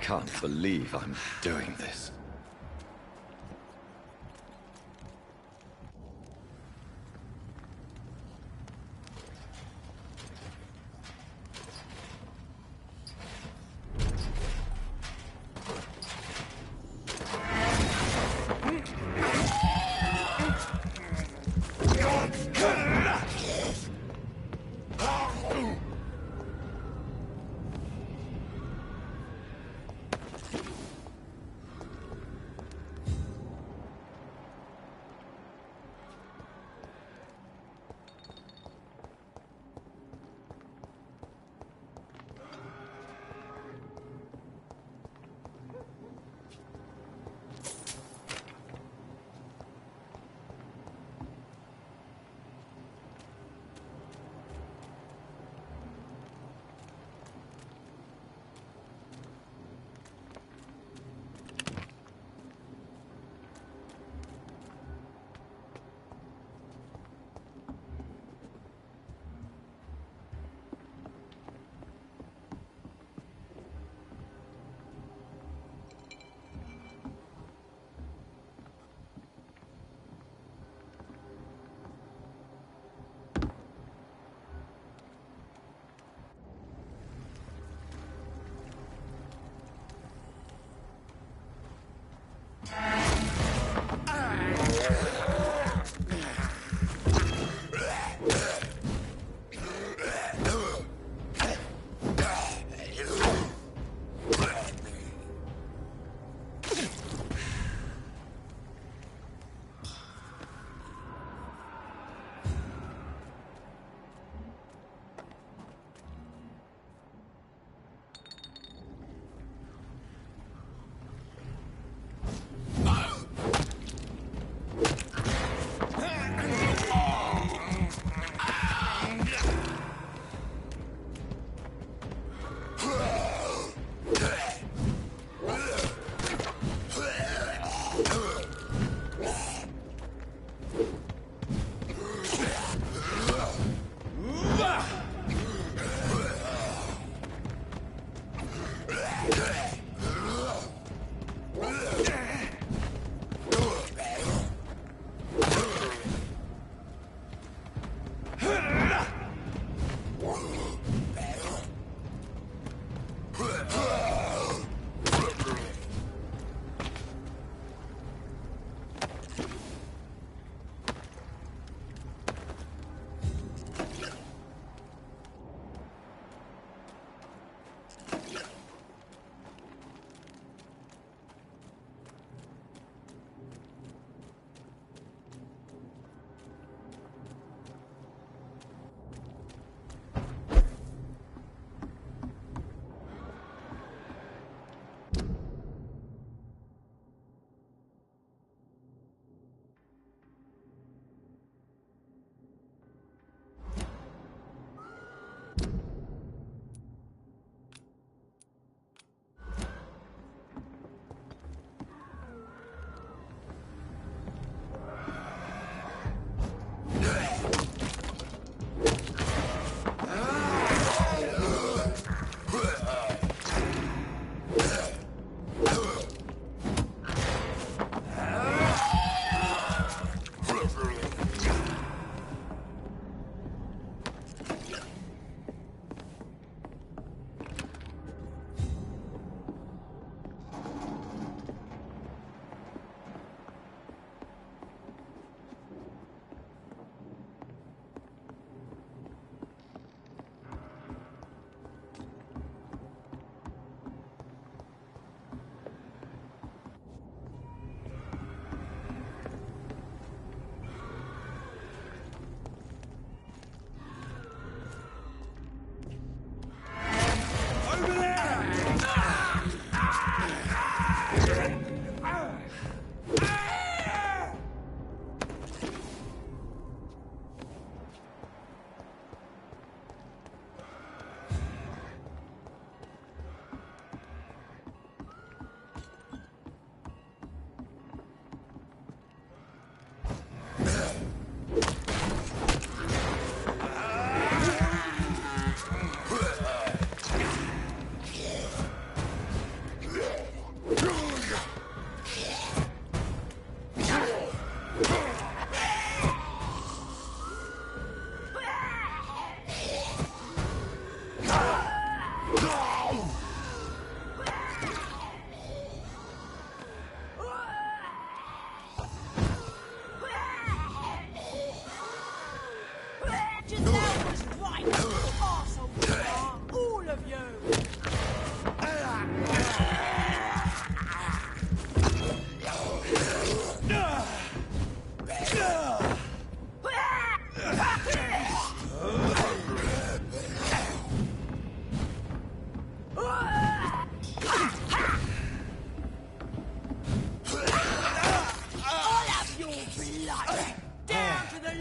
can't believe I'm doing this.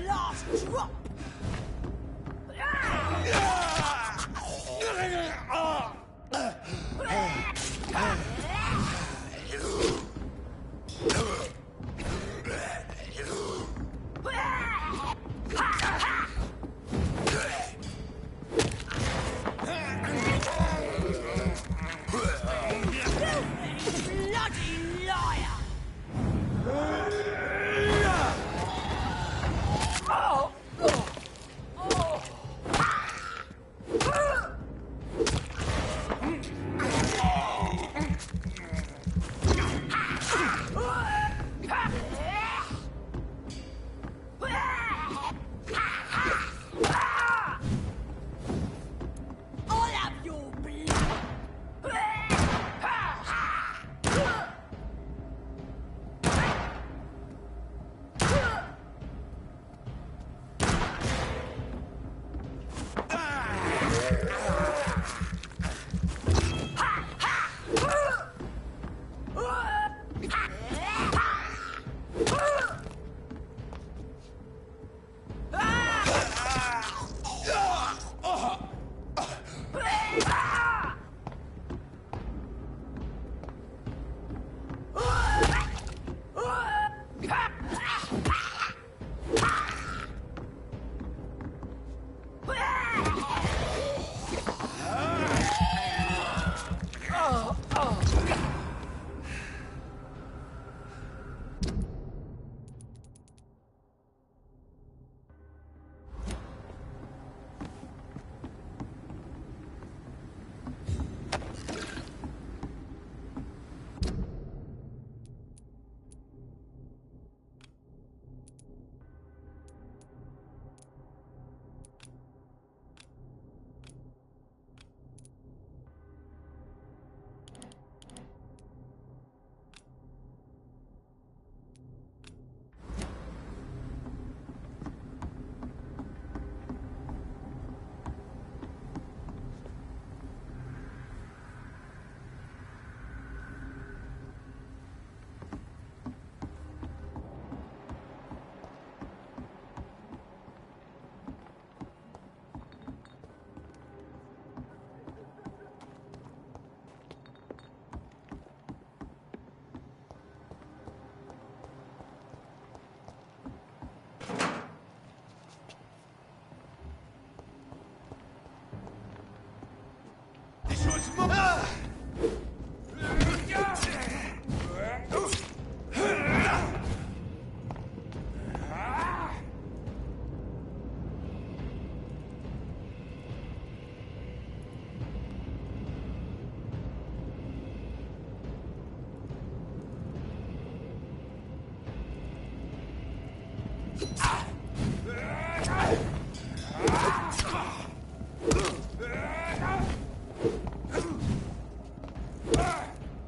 last drop!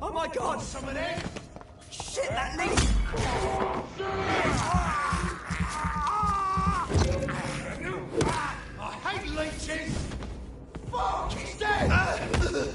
Oh my god, someone there! Shit, that leak! I hate leeches! Fuck, he's dead!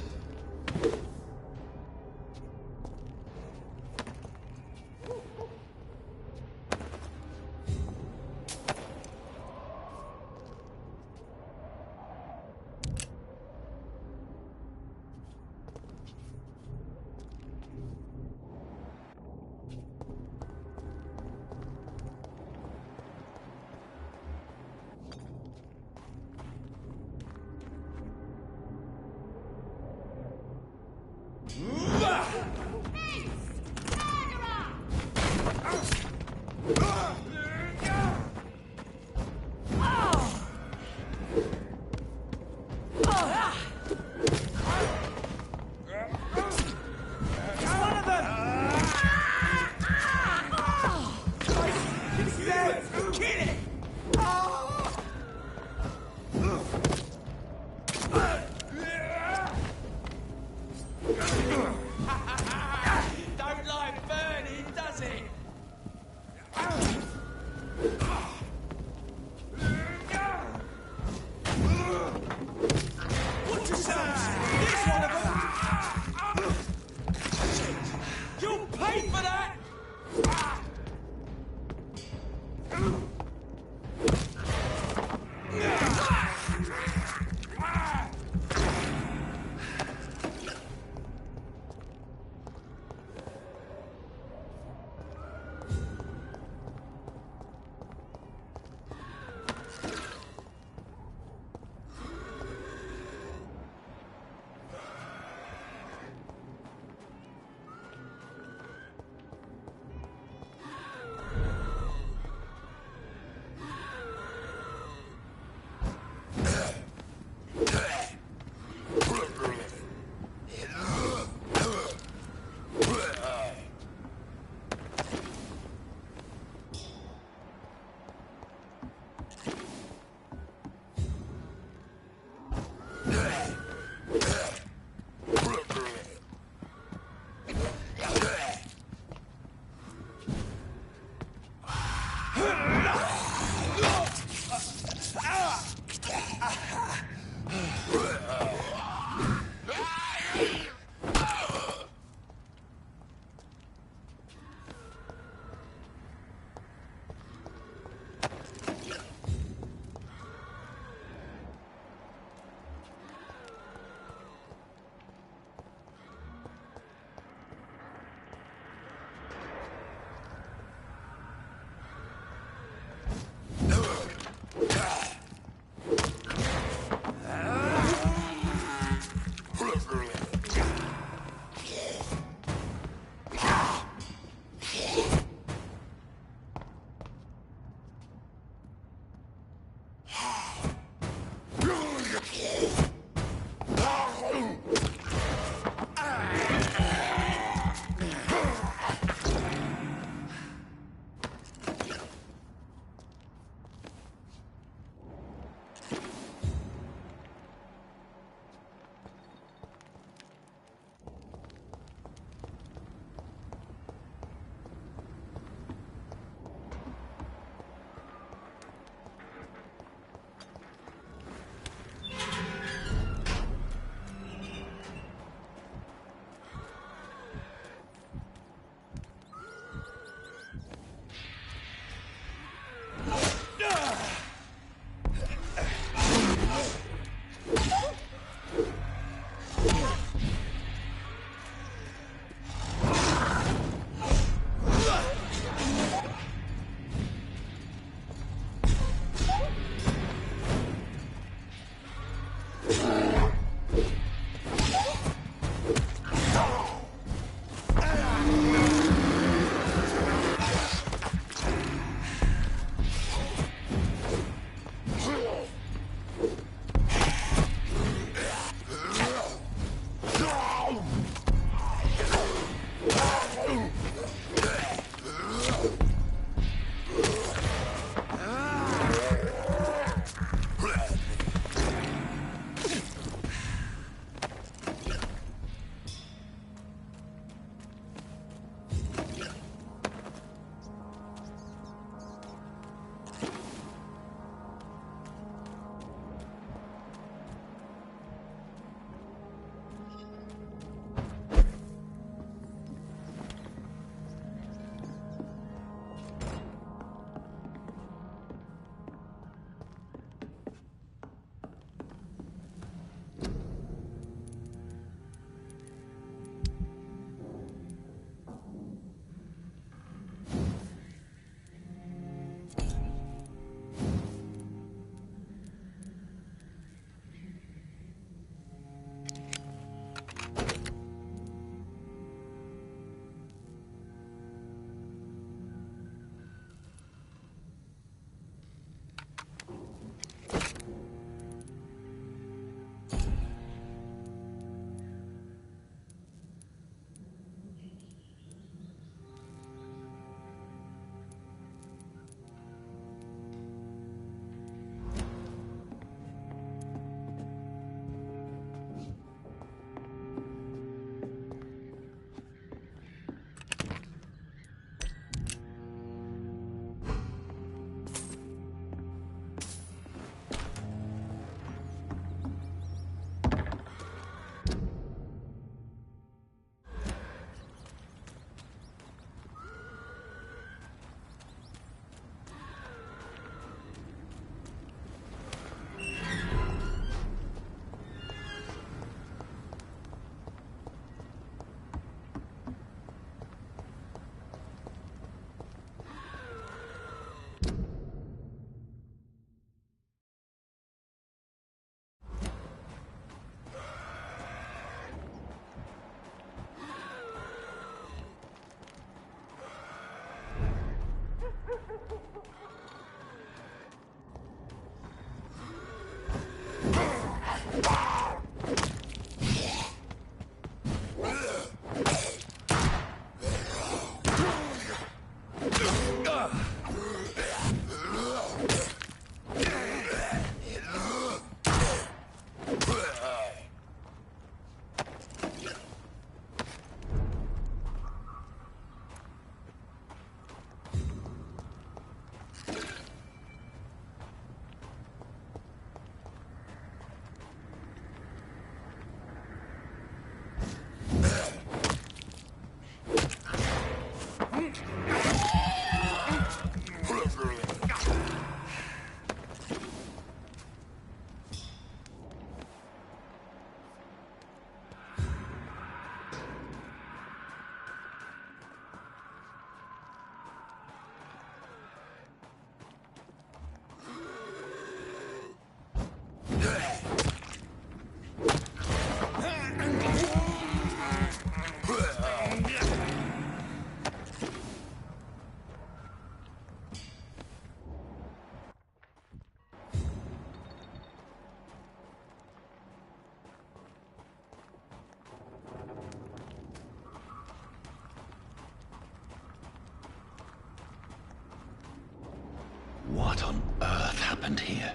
What on earth happened here?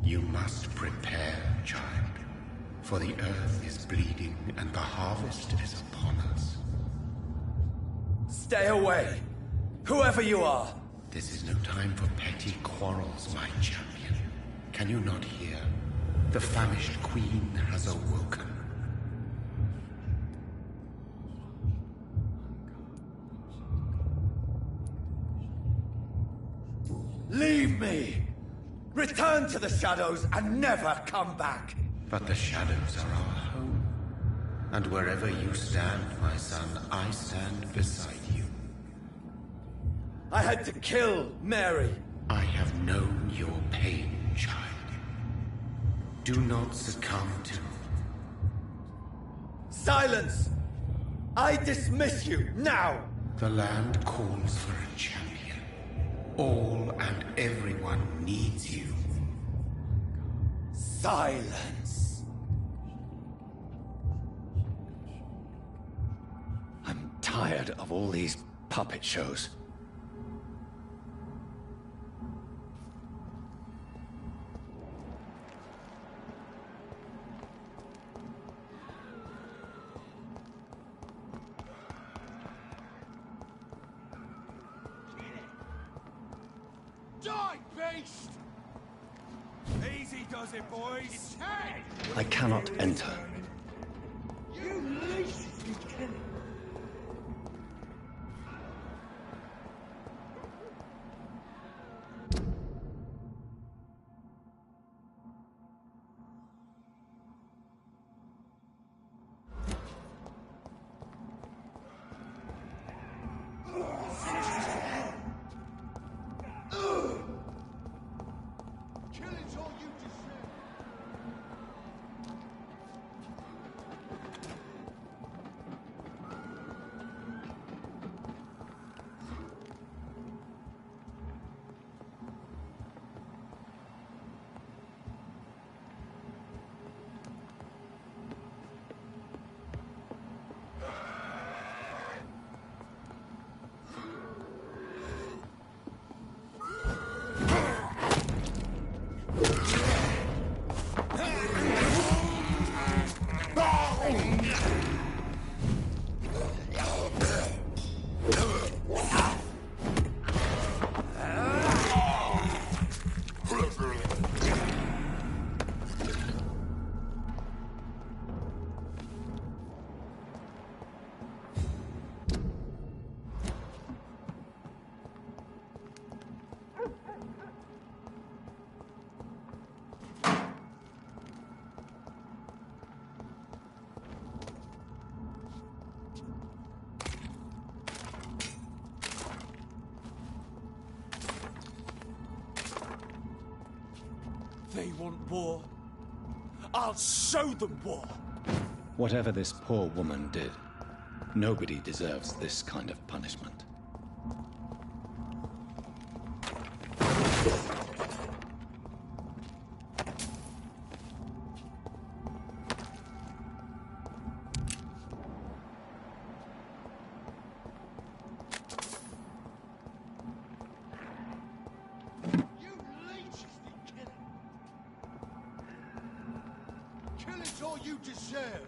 You must prepare, child, for the earth is bleeding and the harvest is upon us. Stay away! Whoever you are! This is no time for petty quarrels, my champion. Can you not hear? The famished queen has awoken. Leave me! Return to the shadows and never come back! But the shadows are our home. And wherever you stand, my son, I stand beside you. I had to kill Mary. I have known your pain, child. Do not succumb to... Silence! I dismiss you, now! The land calls for a champion. All and everyone needs you. Silence! I'm tired of all these puppet shows. Die, beast! Easy does it, boys. I cannot enter. You least you can. Killing's all you deserve. They want war. I'll show them war. Whatever this poor woman did, nobody deserves this kind of punishment. You leeches, the killer. Killing's all you deserve.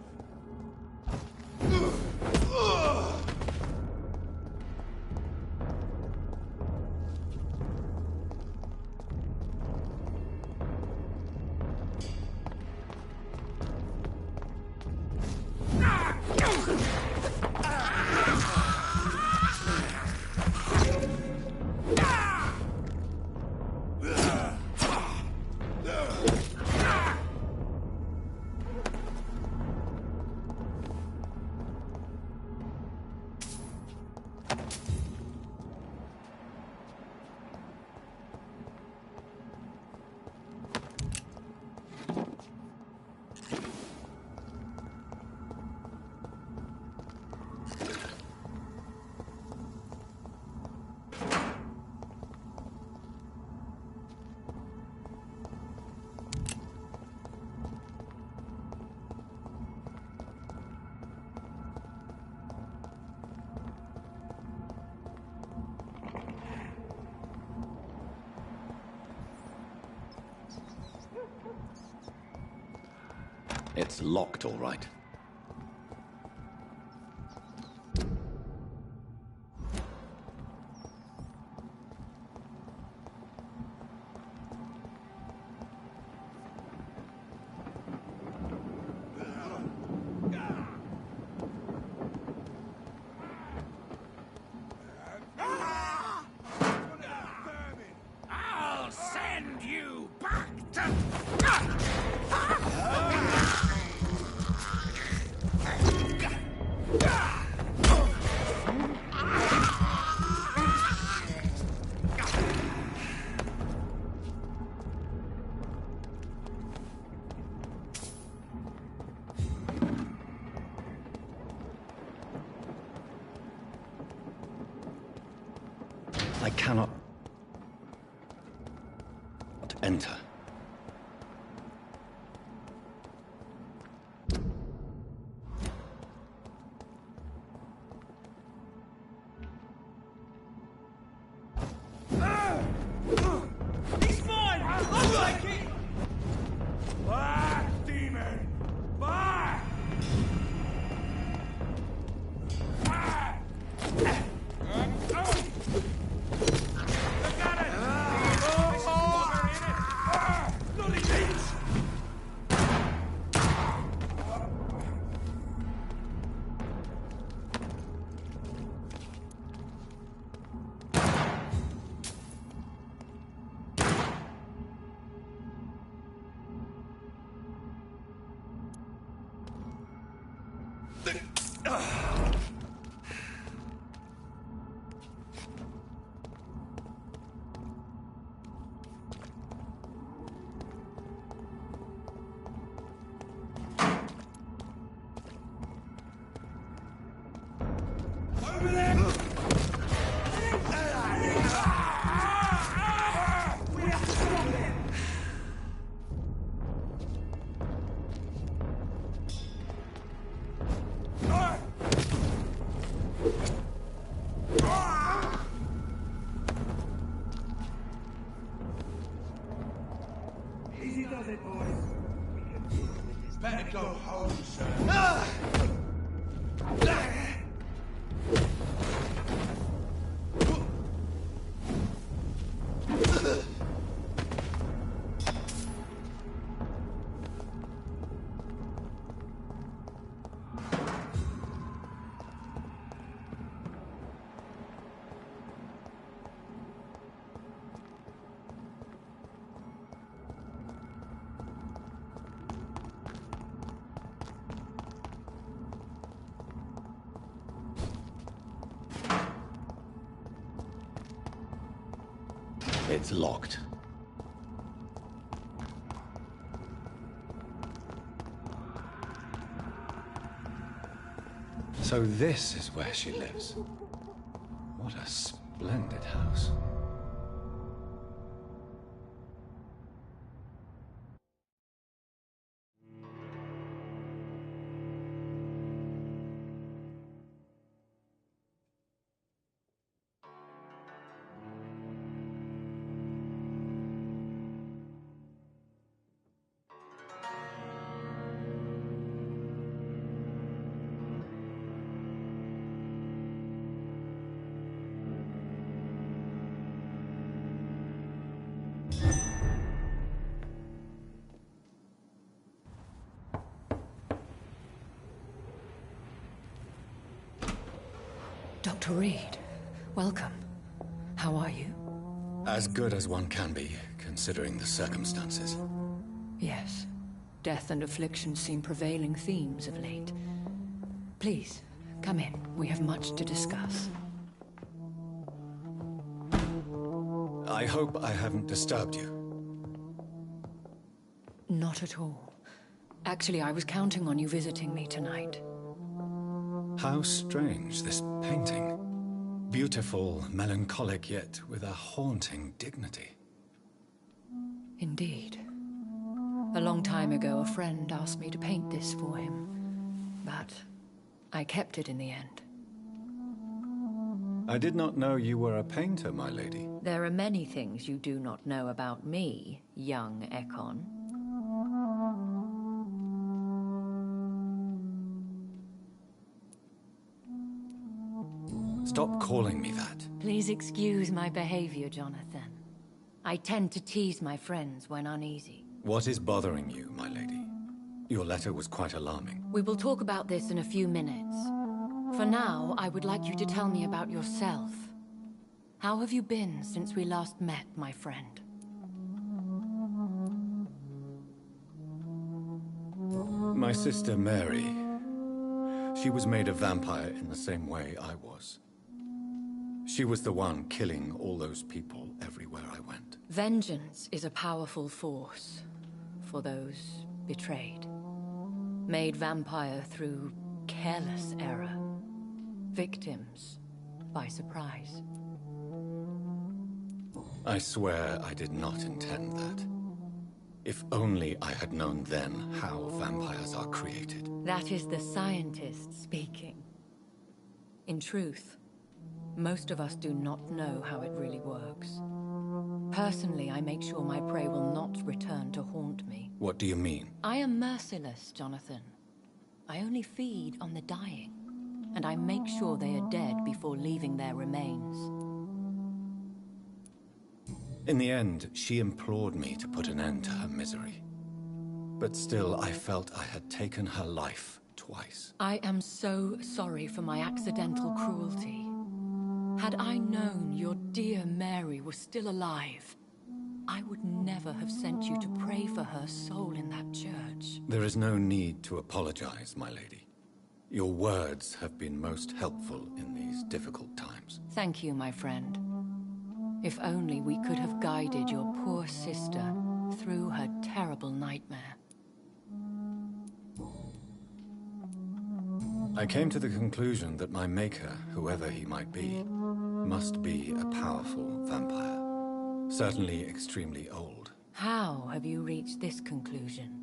It's locked, all right. I'll send you back to... I cannot enter. He's mine! I'll take it! Back, demon! Back! Look at it! This is water in it! Bloody beats! Over there! We have to stop him! Easy does it, boys. We can deal with this. Better go home, sir. It's locked. So this is where she lives. What a splendid house. Dr. Reed, welcome. How are you? As good as one can be, considering the circumstances. Yes. Death and affliction seem prevailing themes of late. Please, come in. We have much to discuss. I hope I haven't disturbed you. Not at all. Actually, I was counting on you visiting me tonight. How strange, this painting. Beautiful, melancholic, yet with a haunting dignity. Indeed. A long time ago, a friend asked me to paint this for him, but I kept it in the end. I did not know you were a painter, my lady. There are many things you do not know about me, young Ekon. Stop calling me that. Please excuse my behavior, Jonathan. I tend to tease my friends when uneasy. What is bothering you, my lady? Your letter was quite alarming. We will talk about this in a few minutes. For now, I would like you to tell me about yourself. How have you been since we last met, my friend? My sister Mary. She was made a vampire in the same way I was. She was the one killing all those people everywhere I went. Vengeance is a powerful force for those betrayed. Made vampire through careless error. Victims by surprise. I swear I did not intend that. If only I had known then how vampires are created. That is the scientist speaking. In truth, most of us do not know how it really works. Personally, I make sure my prey will not return to haunt me. What do you mean? I am merciless, Jonathan. I only feed on the dying, and I make sure they are dead before leaving their remains. In the end, she implored me to put an end to her misery. But still, I felt I had taken her life twice. I am so sorry for my accidental cruelty. Had I known your dear Mary was still alive, I would never have sent you to pray for her soul in that church. There is no need to apologize, my lady. Your words have been most helpful in these difficult times. Thank you, my friend. If only we could have guided your poor sister through her terrible nightmare. I came to the conclusion that my maker, whoever he might be, must be a powerful vampire. Certainly extremely old. How have you reached this conclusion?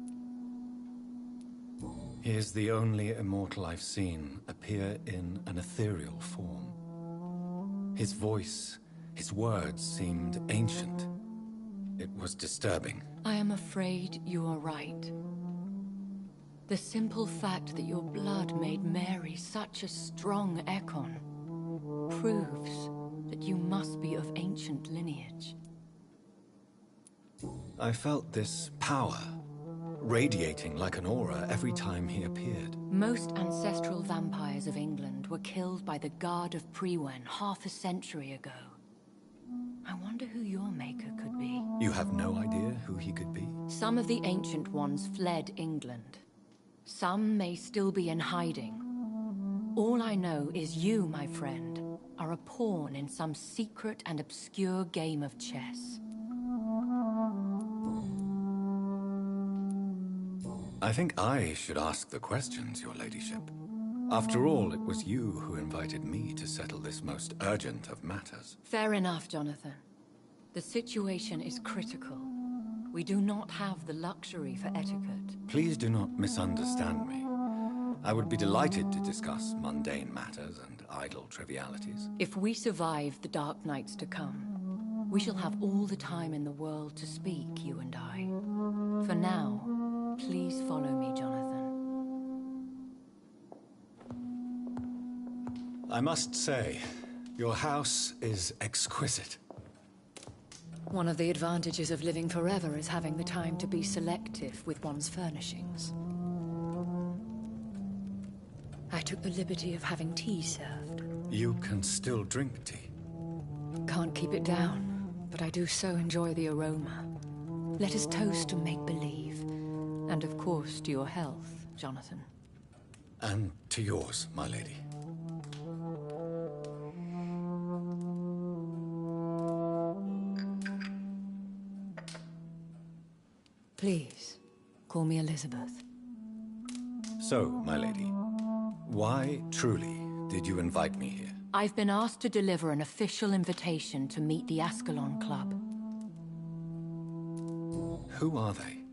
He is the only immortal I've seen appear in an ethereal form. His voice, his words seemed ancient. It was disturbing. I am afraid you are right. The simple fact that your blood made Mary such a strong Ekon proves that you must be of ancient lineage. I felt this power, radiating like an aura every time he appeared. Most ancestral vampires of England were killed by the Guard of Priwen half a century ago. I wonder who your maker could be. You have no idea who he could be? Some of the ancient ones fled England. Some may still be in hiding. All I know is you, my friend, are a pawn in some secret and obscure game of chess. I think I should ask the questions, your ladyship. After all, it was you who invited me to settle this most urgent of matters. Fair enough, Jonathan. The situation is critical. We do not have the luxury for etiquette. Please do not misunderstand me. I would be delighted to discuss mundane matters and idle trivialities. If we survive the dark nights to come, we shall have all the time in the world to speak, you and I. For now, please follow me, Jonathan. I must say, your house is exquisite. One of the advantages of living forever is having the time to be selective with one's furnishings. I took the liberty of having tea served. You can still drink tea. Can't keep it down, but I do so enjoy the aroma. Let us toast to make-believe. And of course, to your health, Jonathan. And to yours, my lady. Please, call me Elizabeth. So, my lady, why, truly, did you invite me here? I've been asked to deliver an official invitation to meet the Ascalon Club. Who are they?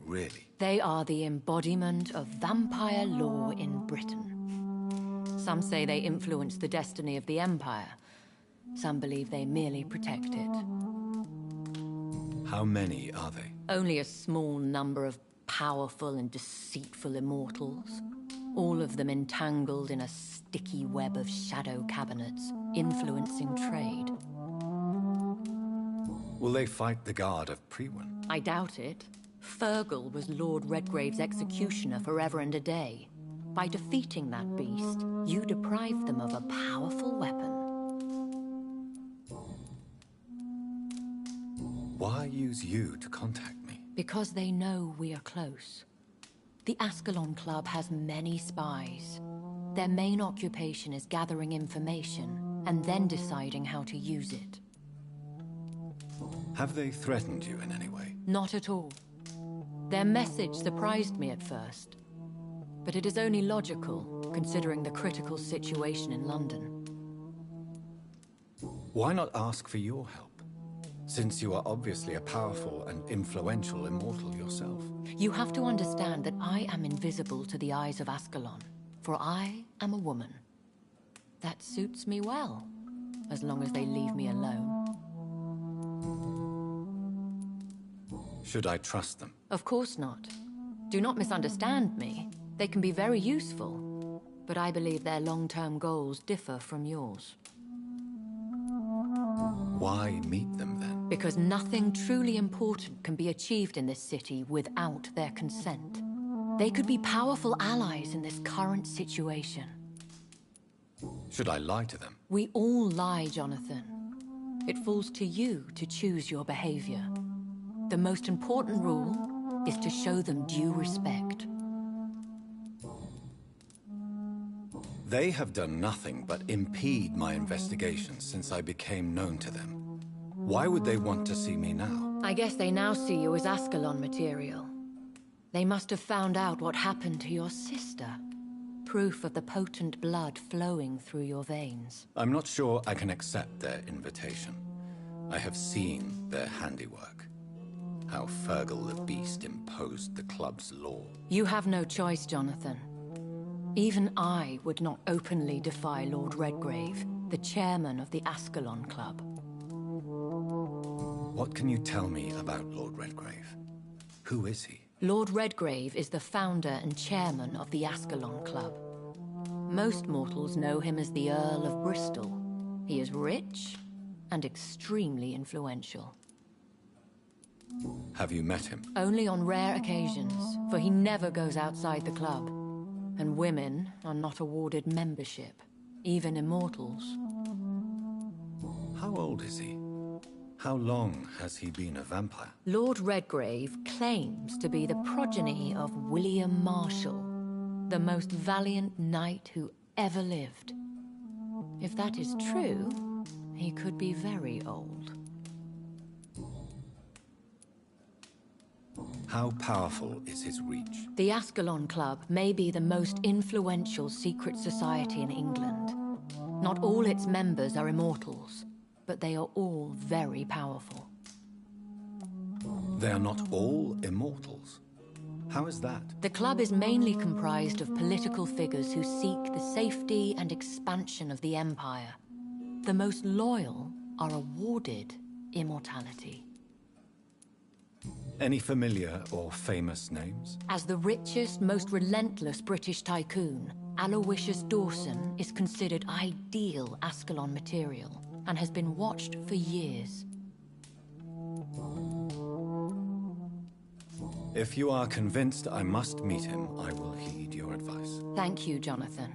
Really? They are the embodiment of vampire law in Britain. Some say they influence the destiny of the Empire. Some believe they merely protect it. How many are they? Only a small number of powerful and deceitful immortals. all of them entangled in a sticky web of shadow cabinets, influencing trade. Will they fight the Guard of Priwen? I doubt it. Fergal was Lord Redgrave's executioner forever and a day. By defeating that beast, you deprived them of a powerful weapon. Why use you to contact me? Because they know we are close. The Ascalon Club has many spies. Their main occupation is gathering information and then deciding how to use it. Have they threatened you in any way? Not at all. Their message surprised me at first. But it is only logical, considering the critical situation in London. Why not ask for your help? Since you are obviously a powerful and influential immortal yourself. You have to understand that I am invisible to the eyes of Ascalon, for I am a woman. That suits me well, as long as they leave me alone. Should I trust them? Of course not. Do not misunderstand me. They can be very useful, but I believe their long-term goals differ from yours. Why meet them then? Because nothing truly important can be achieved in this city without their consent. They could be powerful allies in this current situation. Should I lie to them? We all lie, Jonathan. It falls to you to choose your behavior. The most important rule is to show them due respect. They have done nothing but impede my investigations since I became known to them. Why would they want to see me now? I guess they now see you as Ascalon material. They must have found out what happened to your sister. Proof of the potent blood flowing through your veins. I'm not sure I can accept their invitation. I have seen their handiwork. How Fergal the Beast imposed the club's law. You have no choice, Jonathan. Even I would not openly defy Lord Redgrave, the chairman of the Ascalon Club. What can you tell me about Lord Redgrave? Who is he? Lord Redgrave is the founder and chairman of the Ascalon Club. Most mortals know him as the Earl of Bristol. He is rich and extremely influential. Have you met him? Only on rare occasions, for he never goes outside the club. And women are not awarded membership, even immortals. How old is he? How long has he been a vampire? Lord Redgrave claims to be the progeny of William Marshall, the most valiant knight who ever lived. If that is true, he could be very old. How powerful is his reach? The Ascalon Club may be the most influential secret society in England. Not all its members are immortals, but they are all very powerful. They are not all immortals. How is that? The club is mainly comprised of political figures who seek the safety and expansion of the Empire. The most loyal are awarded immortality. Any familiar or famous names? As the richest, most relentless British tycoon, Aloysius Dawson is considered ideal Ascalon material and has been watched for years. If you are convinced I must meet him, I will heed your advice. Thank you, Jonathan.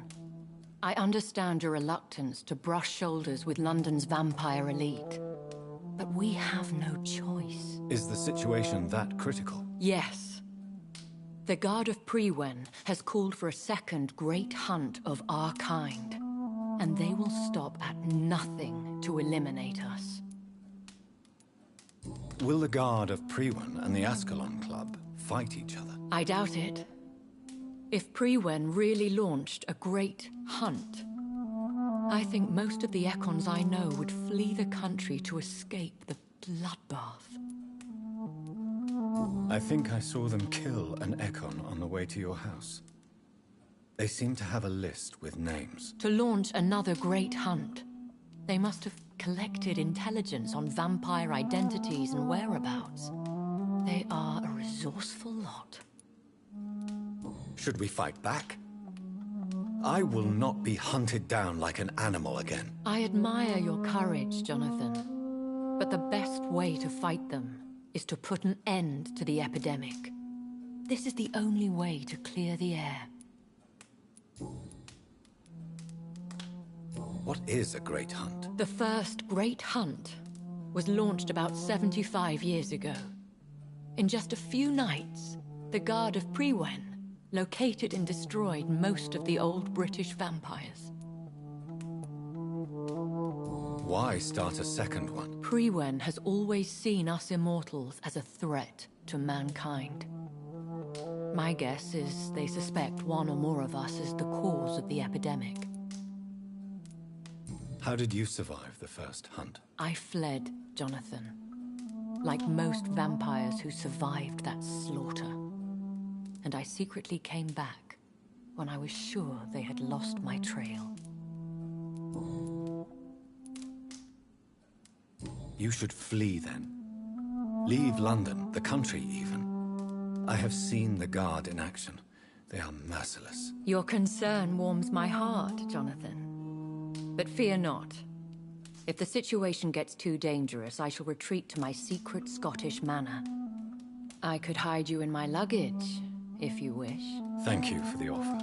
I understand your reluctance to brush shoulders with London's vampire elite, but we have no choice. Is the situation that critical? Yes. The Guard of Priwen has called for a second great hunt of our kind, and they will stop at nothing to eliminate us. Will the Guard of Priwen and the Ascalon Club fight each other? I doubt it. If Priwen really launched a great hunt, I think most of the Ekons I know would flee the country to escape the bloodbath. I think I saw them kill an Ekon on the way to your house. They seem to have a list with names. To launch another great hunt, they must have collected intelligence on vampire identities and whereabouts. They are a resourceful lot. Should we fight back? I will not be hunted down like an animal again. I admire your courage, Jonathan. But the best way to fight them is to put an end to the epidemic. This is the only way to clear the air. What is a great hunt? The first great hunt was launched about 75 years ago. In just a few nights, the Guard of Priwen located and destroyed most of the old British vampires. Why start a second one? Priwen has always seen us immortals as a threat to mankind. My guess is they suspect one or more of us is the cause of the epidemic. How did you survive the first hunt? I fled, Jonathan. Like most vampires who survived that slaughter. And I secretly came back when I was sure they had lost my trail. You should flee then. Leave London, the country even. I have seen the Guard in action. They are merciless. Your concern warms my heart, Jonathan. But fear not. If the situation gets too dangerous, I shall retreat to my secret Scottish manor. I could hide you in my luggage, if you wish. Thank you for the offer.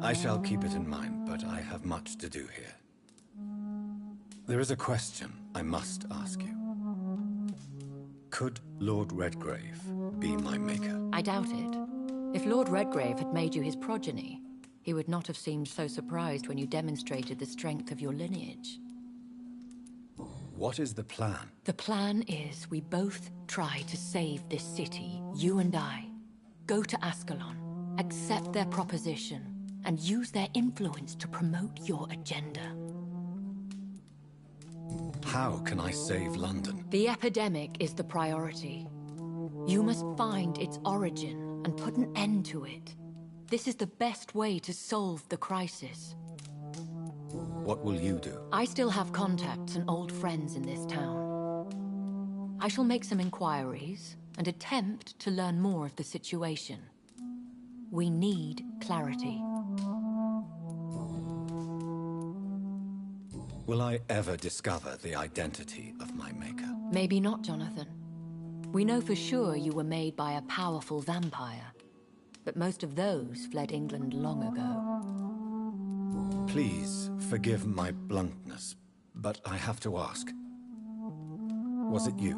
I shall keep it in mind, but I have much to do here. There is a question I must ask you. Could Lord Redgrave be my maker? I doubt it. If Lord Redgrave had made you his progeny, he would not have seemed so surprised when you demonstrated the strength of your lineage. What is the plan? The plan is we both try to save this city, you and I. Go to Ascalon, accept their proposition, and use their influence to promote your agenda. How can I save London? The epidemic is the priority. You must find its origin and put an end to it. This is the best way to solve the crisis. What will you do? I still have contacts and old friends in this town. I shall make some inquiries and attempt to learn more of the situation. We need clarity. Will I ever discover the identity of my maker? Maybe not, Jonathan. We know for sure you were made by a powerful vampire, but most of those fled England long ago. Please forgive my bluntness, but I have to ask. Was it you?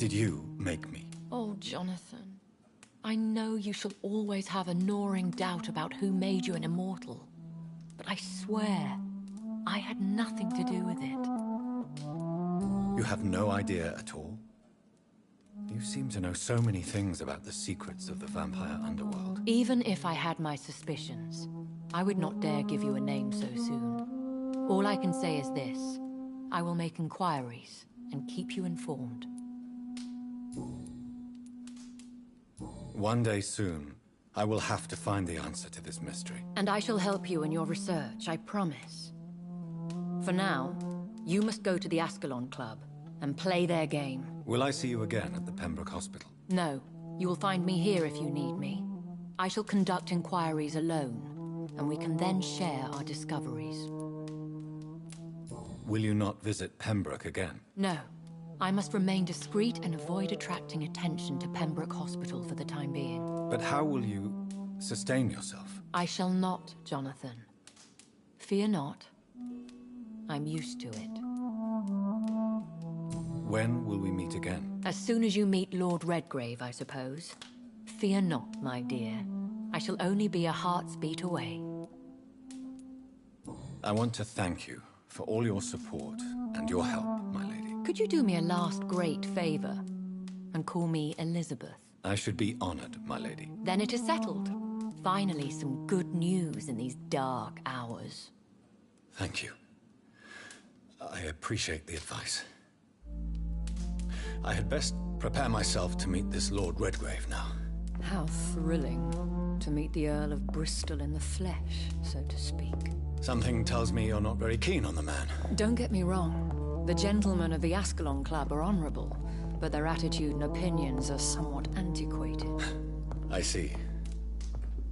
Did you make me? Oh, Jonathan. I know you shall always have a gnawing doubt about who made you an immortal, but I swear, I had nothing to do with it. You have no idea at all? You seem to know so many things about the secrets of the vampire underworld. Even if I had my suspicions, I would not dare give you a name so soon. All I can say is this. I will make inquiries and keep you informed. One day soon, I will have to find the answer to this mystery. And I shall help you in your research, I promise. For now, you must go to the Ascalon Club and play their game. Will I see you again at the Pembroke Hospital? No, you will find me here if you need me. I shall conduct inquiries alone, and we can then share our discoveries. Will you not visit Pembroke again? No. I must remain discreet and avoid attracting attention to Pembroke Hospital for the time being. But how will you sustain yourself? I shall not, Jonathan. Fear not. I'm used to it. When will we meet again? As soon as you meet Lord Redgrave, I suppose. Fear not, my dear. I shall only be a heart's beat away. I want to thank you for all your support and your help, my lady. Could you do me a last great favor and call me Elizabeth? I should be honored, my lady. Then it is settled. Finally, some good news in these dark hours. Thank you. I appreciate the advice. I had best prepare myself to meet this Lord Redgrave now. How thrilling to meet the Earl of Bristol in the flesh, so to speak. Something tells me you're not very keen on the man. Don't get me wrong. The gentlemen of the Ascalon Club are honorable, but their attitude and opinions are somewhat antiquated. I see.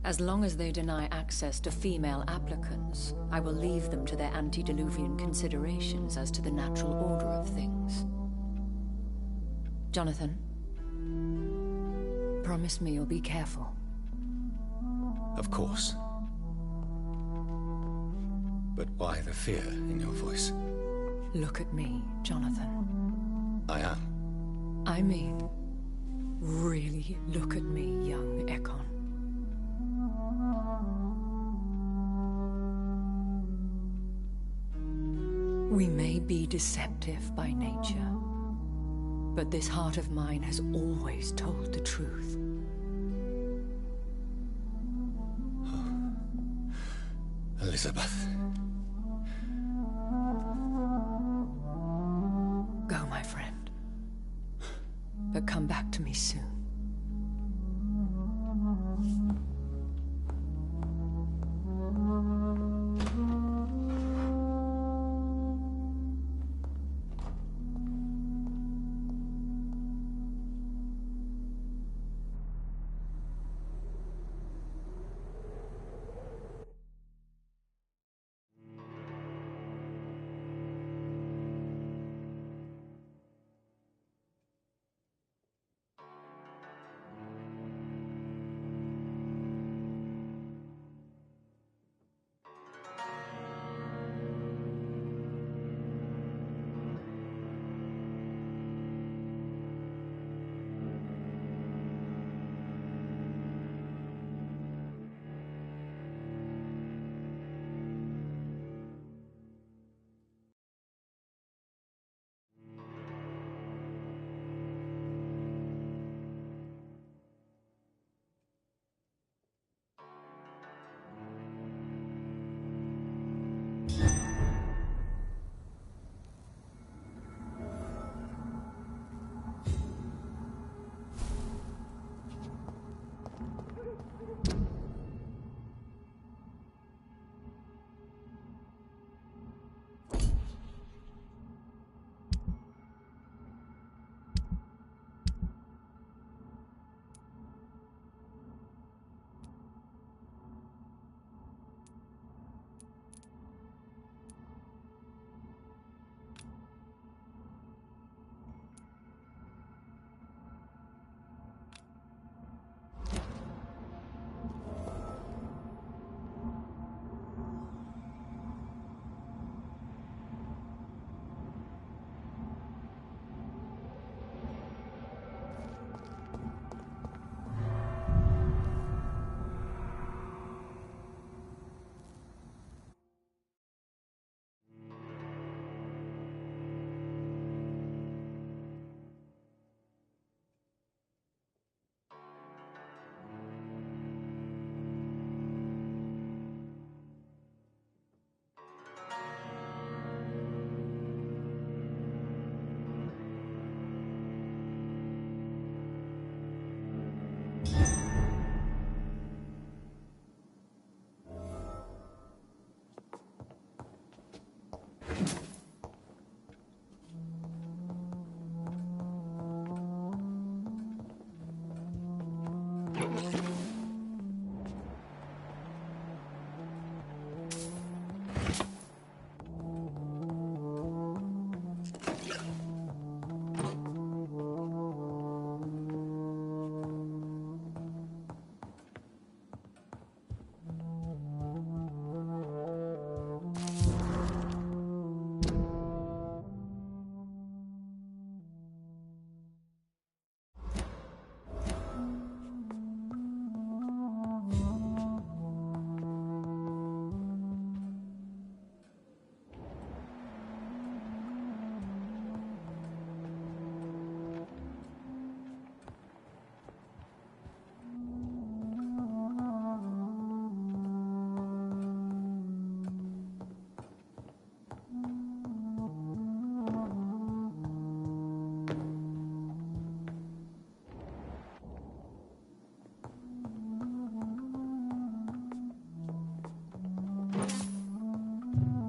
As long as they deny access to female applicants, I will leave them to their antediluvian considerations as to the natural order of things. Jonathan, promise me you'll be careful. Of course. But why the fear in your voice? Look at me, Jonathan. I am. I mean, really look at me, young Ekon. We may be deceptive by nature, but this heart of mine has always told the truth. Elizabeth. Go, my friend. But come back to me soon.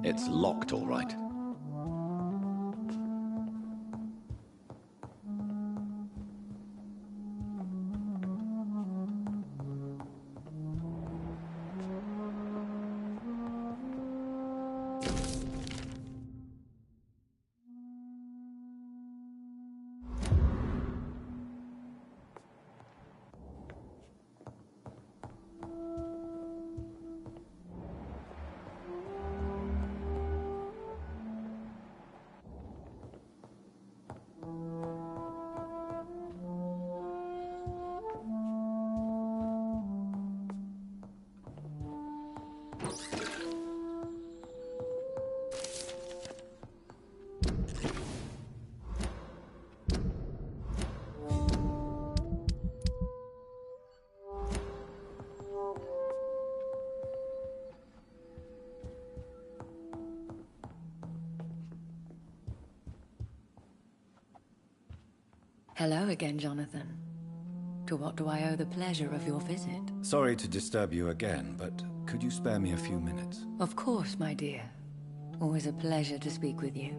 It's locked, all right. Hello again, Jonathan. To what do I owe the pleasure of your visit? Sorry to disturb you again, but could you spare me a few minutes? Of course, my dear. Always a pleasure to speak with you.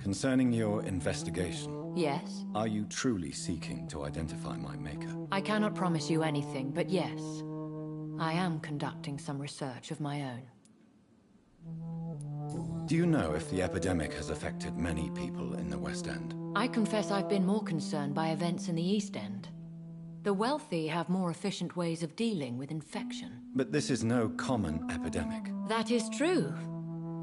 Concerning your investigation, Yes? are you truly seeking to identify my maker? I cannot promise you anything, but yes. I am conducting some research of my own. Do you know if the epidemic has affected many people in the West End? I confess I've been more concerned by events in the East End. The wealthy have more efficient ways of dealing with infection. But this is no common epidemic. That is true.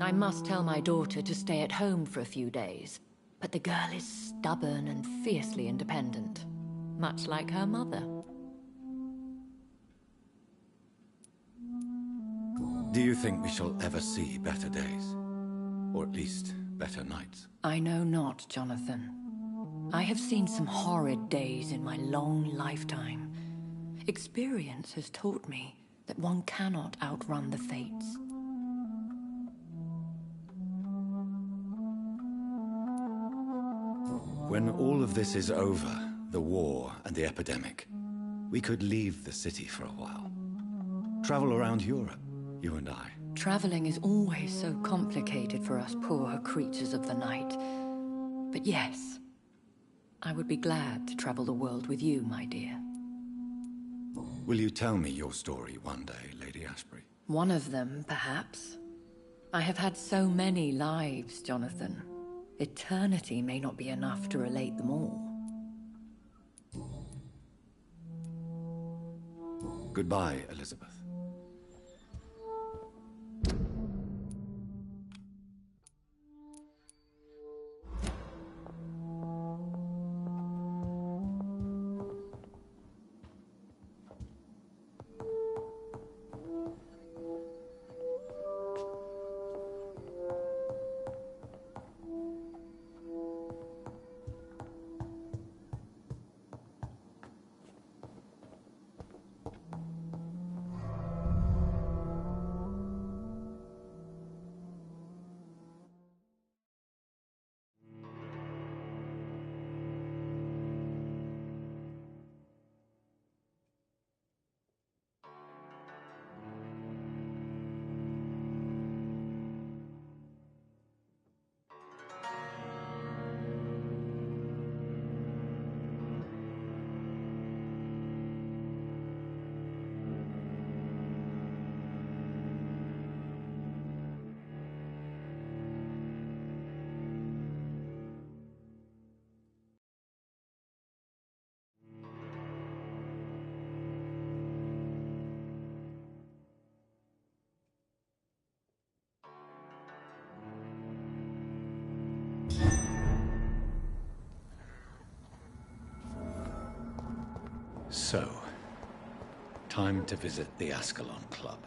I must tell my daughter to stay at home for a few days. But the girl is stubborn and fiercely independent. Much like her mother. Do you think we shall ever see better days? Or at least, better nights? I know not, Jonathan. I have seen some horrid days in my long lifetime. Experience has taught me that one cannot outrun the fates. When all of this is over, the war and the epidemic, we could leave the city for a while. Travel around Europe, you and I. Traveling is always so complicated for us poor creatures of the night. But yes, I would be glad to travel the world with you, my dear. Will you tell me your story one day, Lady Ashbury? One of them, perhaps. I have had so many lives, Jonathan. Eternity may not be enough to relate them all. Goodbye, Elizabeth. So, time to visit the Ascalon Club.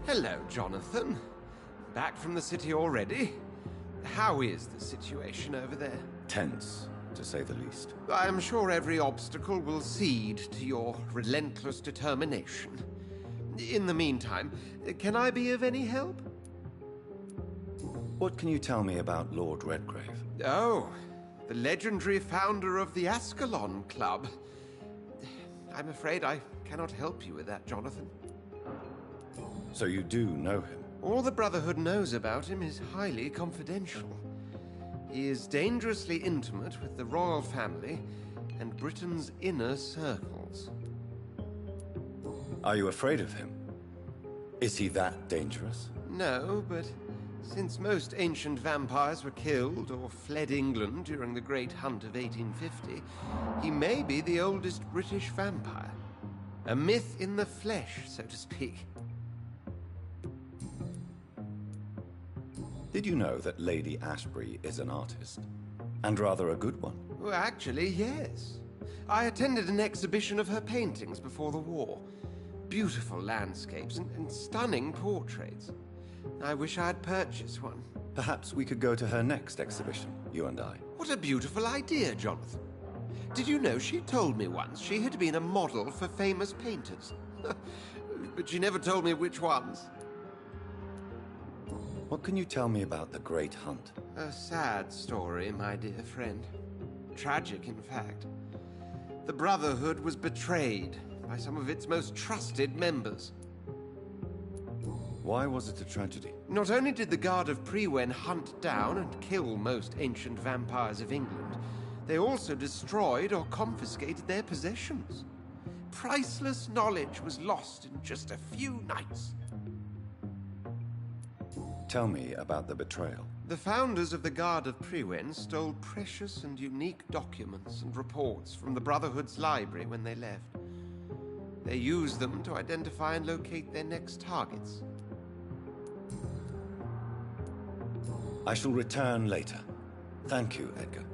Hello, Jonathan. Back from the city already? How is the situation over there? Tense, to say the least. I am sure every obstacle will cede to your relentless determination. In the meantime, can I be of any help? What can you tell me about Lord Redgrave? Oh, the legendary founder of the Ascalon Club. I'm afraid I cannot help you with that, Jonathan. So you do know him? All the Brotherhood knows about him is highly confidential. He is dangerously intimate with the royal family and Britain's inner circles. Are you afraid of him? Is he that dangerous? No, but since most ancient vampires were killed or fled England during the Great Hunt of 1850, he may be the oldest British vampire. A myth in the flesh, so to speak. Did you know that Lady Ashbury is an artist? And rather a good one? Well, actually, yes. I attended an exhibition of her paintings before the war. Beautiful landscapes and stunning portraits. I wish I had purchased one. Perhaps we could go to her next exhibition, you and I. What a beautiful idea, Jonathan. Did you know she told me once she had been a model for famous painters? But she never told me which ones. What can you tell me about the Great Hunt? A sad story, my dear friend. Tragic, in fact. The Brotherhood was betrayed by some of its most trusted members. Why was it a tragedy? Not only did the Guard of Prewen hunt down and kill most ancient vampires of England, they also destroyed or confiscated their possessions. Priceless knowledge was lost in just a few nights. Tell me about the betrayal. The founders of the Guard of Prewen stole precious and unique documents and reports from the Brotherhood's library when they left. They used them to identify and locate their next targets. I shall return later. Thank you, Edgar.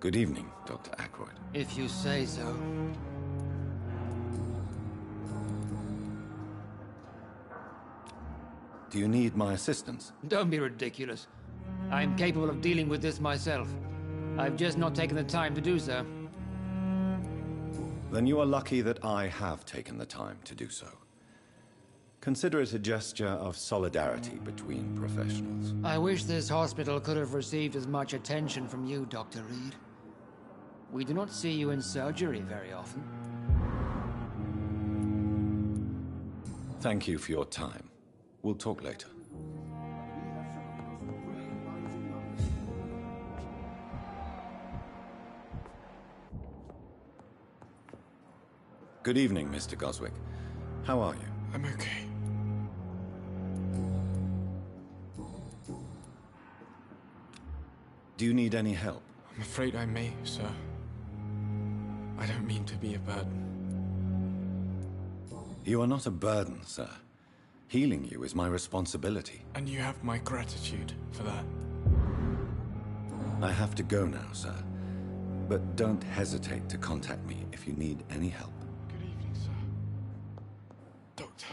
Good evening, Dr. Ackroyd. If you say so. Do you need my assistance? Don't be ridiculous. I'm capable of dealing with this myself. I've just not taken the time to do so. Then you are lucky that I have taken the time to do so. Consider it a gesture of solidarity between professionals. I wish this hospital could have received as much attention from you, Dr. Reed. We do not see you in surgery very often. Thank you for your time. We'll talk later. Good evening, Mr. Goswick. How are you? I'm okay. Do you need any help? I'm afraid I may, sir. I don't mean to be a burden. You are not a burden, sir. Healing you is my responsibility. And you have my gratitude for that. I have to go now, sir. But don't hesitate to contact me if you need any help. Good evening, sir. Doctor.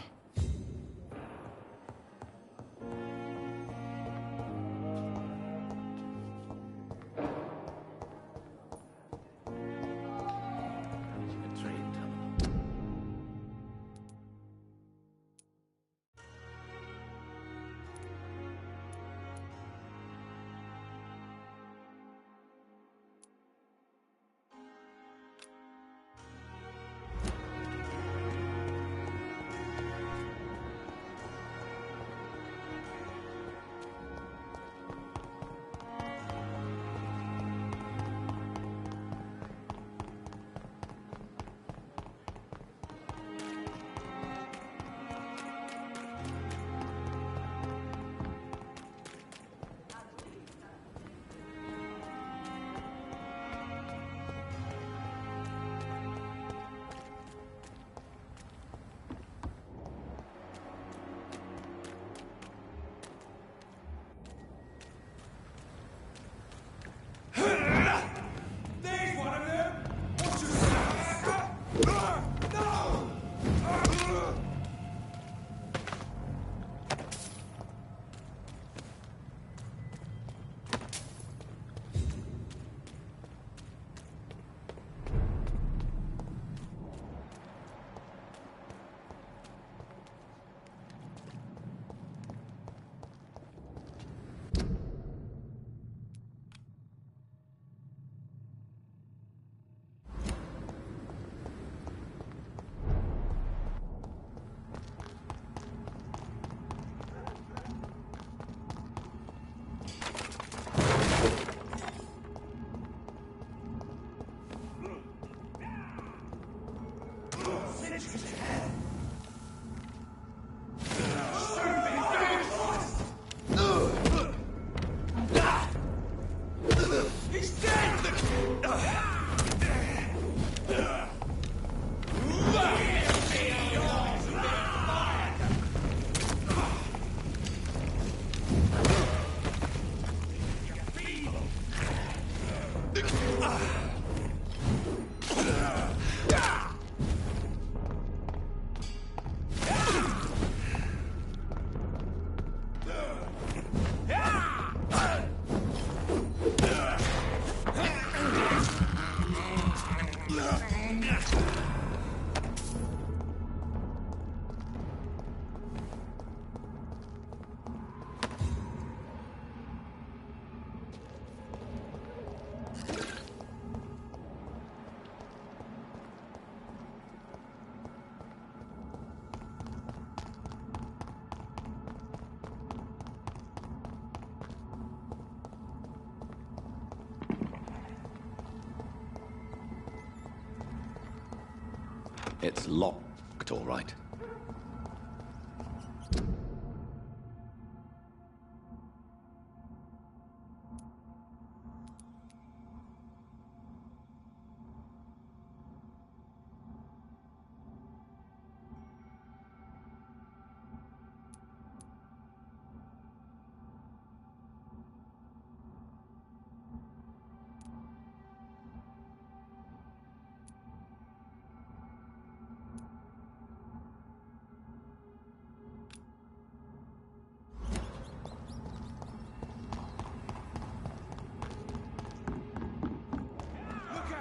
It's locked, all right.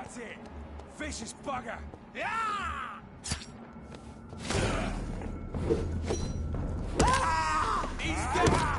That's it! Vicious bugger! Yeah! He's dead!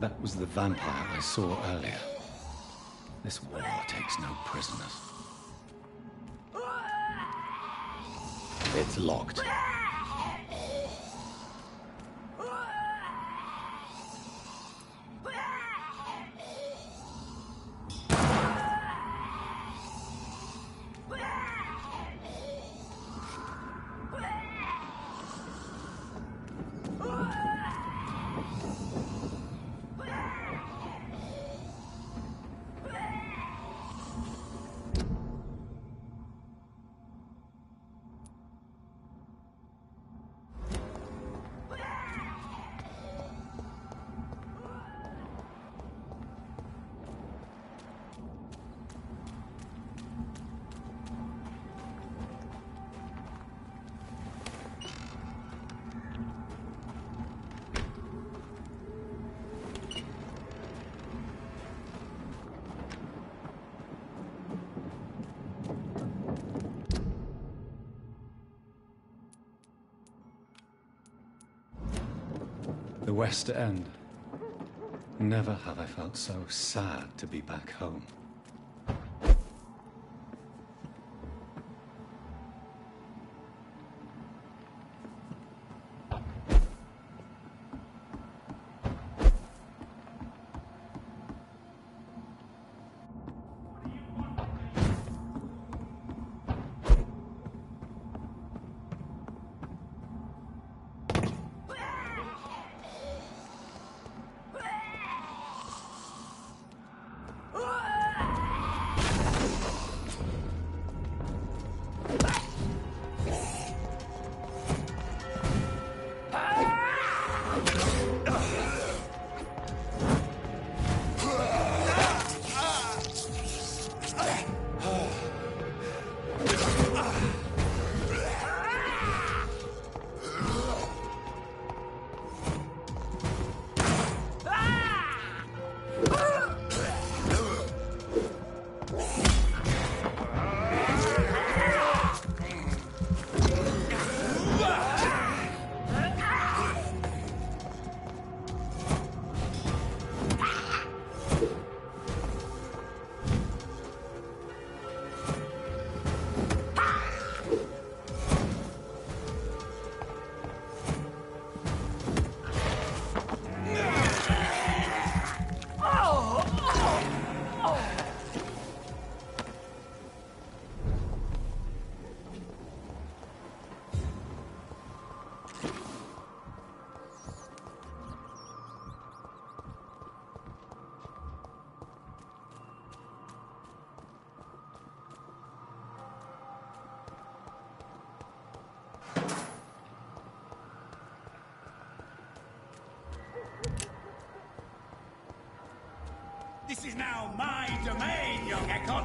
That was the vampire I saw earlier. This war takes no prisoners. It's locked. The West End. Never have I felt so sad to be back home. This is now my domain, young Ekon!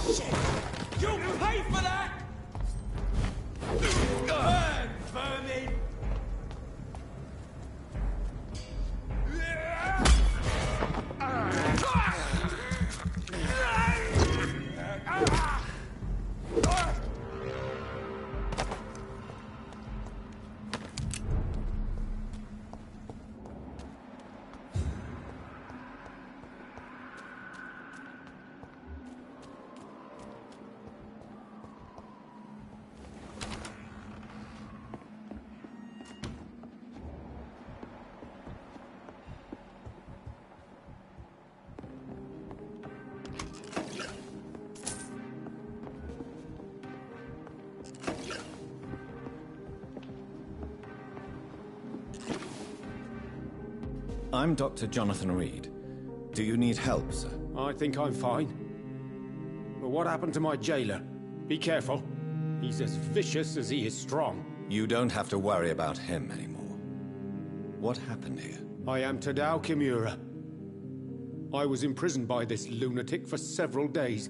Shit! You'll pay for that! Burn, vermin! I'm Dr. Jonathan Reed. Do you need help, sir? I think I'm fine. But what happened to my jailer? Be careful. He's as vicious as he is strong. You don't have to worry about him anymore. What happened here? I am Tadao Kimura. I was imprisoned by this lunatic for several days.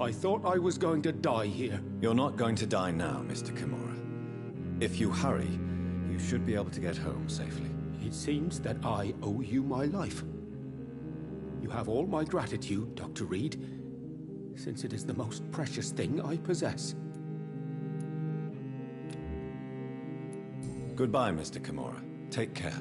I thought I was going to die here. You're not going to die now, Mr. Kimura. If you hurry, you should be able to get home safely. It seems that I owe you my life. You have all my gratitude, Dr. Reed, since it is the most precious thing I possess. Goodbye, Mr. Kimura. Take care.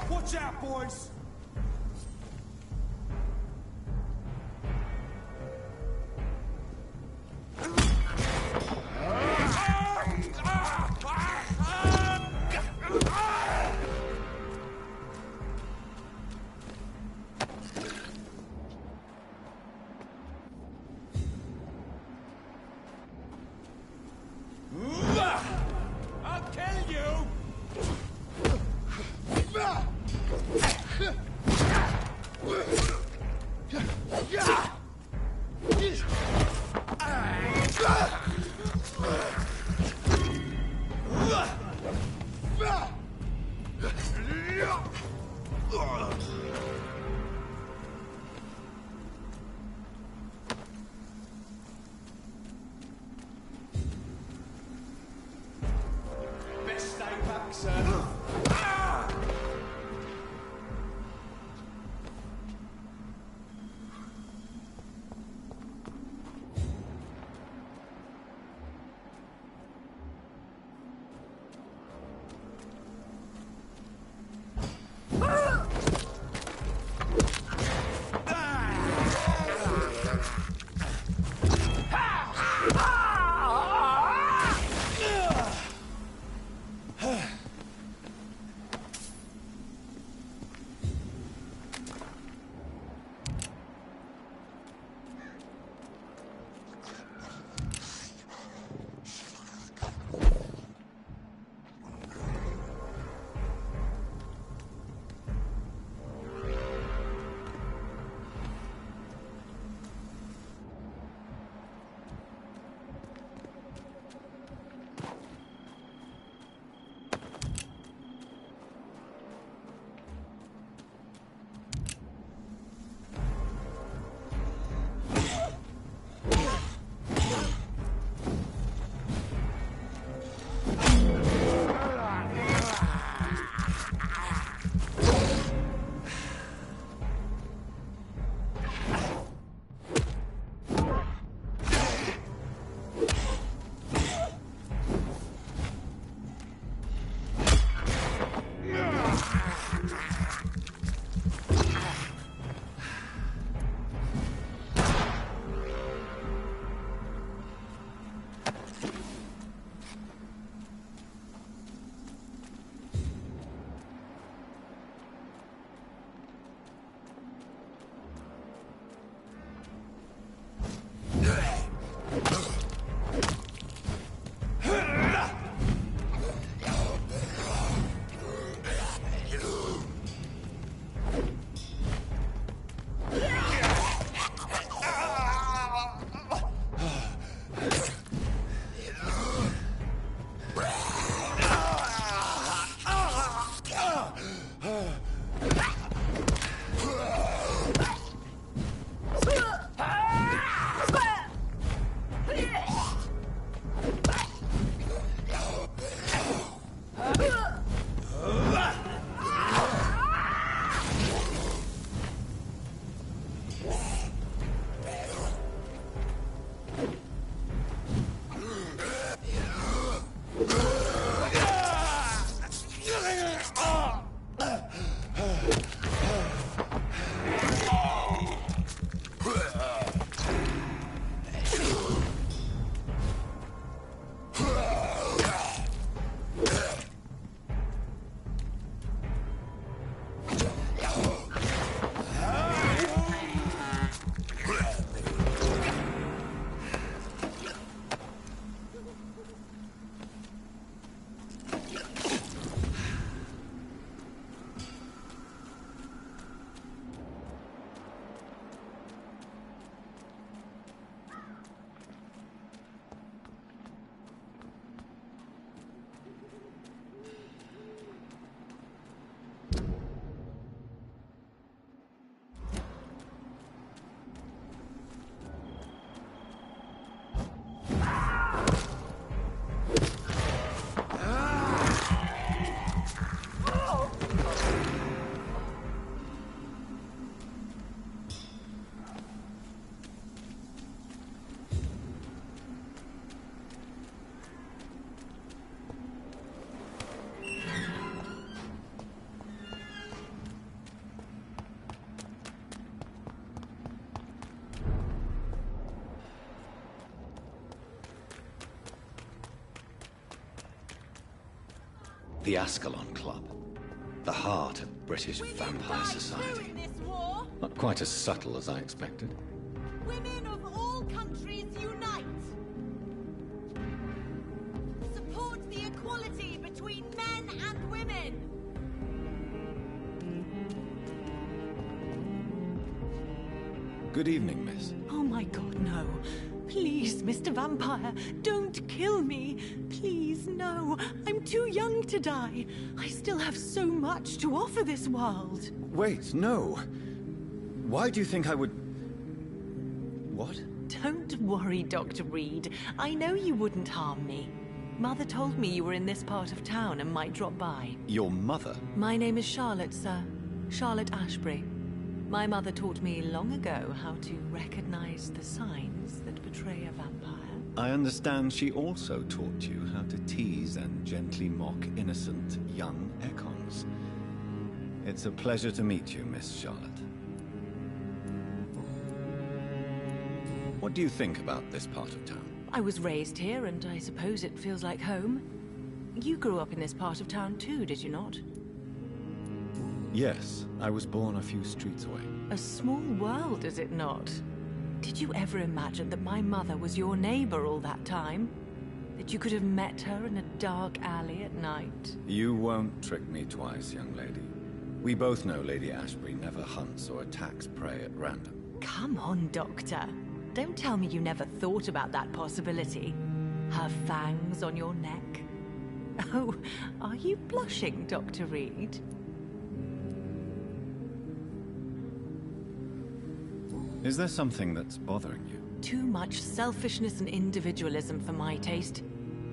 Watch out, boys! I'll kill you! Best stay back, sir. The Ascalon Club. The heart of British vampire society. Not quite as subtle as I expected. Women of all countries unite! Support the equality between men and women! Good evening, miss. Oh my god, no. Please, Mr. Vampire, don't kill me. Please, no. I'm too young to die. I still have so much to offer this world. Wait, no. Why do you think I would... What? Don't worry, Dr. Reed. I know you wouldn't harm me. Mother told me you were in this part of town and might drop by. Your mother? My name is Charlotte, sir. Charlotte Ashbury. My mother taught me long ago how to recognize the signs that betray a vampire. I understand she also taught you how to tease and gently mock innocent young Ekons. It's a pleasure to meet you, Miss Charlotte. What do you think about this part of town? I was raised here, and I suppose it feels like home. You grew up in this part of town too, did you not? Yes, I was born a few streets away. A small world, is it not? Did you ever imagine that my mother was your neighbor all that time? That you could have met her in a dark alley at night? You won't trick me twice, young lady. We both know Lady Ashbury never hunts or attacks prey at random. Come on, Doctor. Don't tell me you never thought about that possibility. Her fangs on your neck. Oh, are you blushing, Dr. Reed? Is there something that's bothering you? Too much selfishness and individualism for my taste.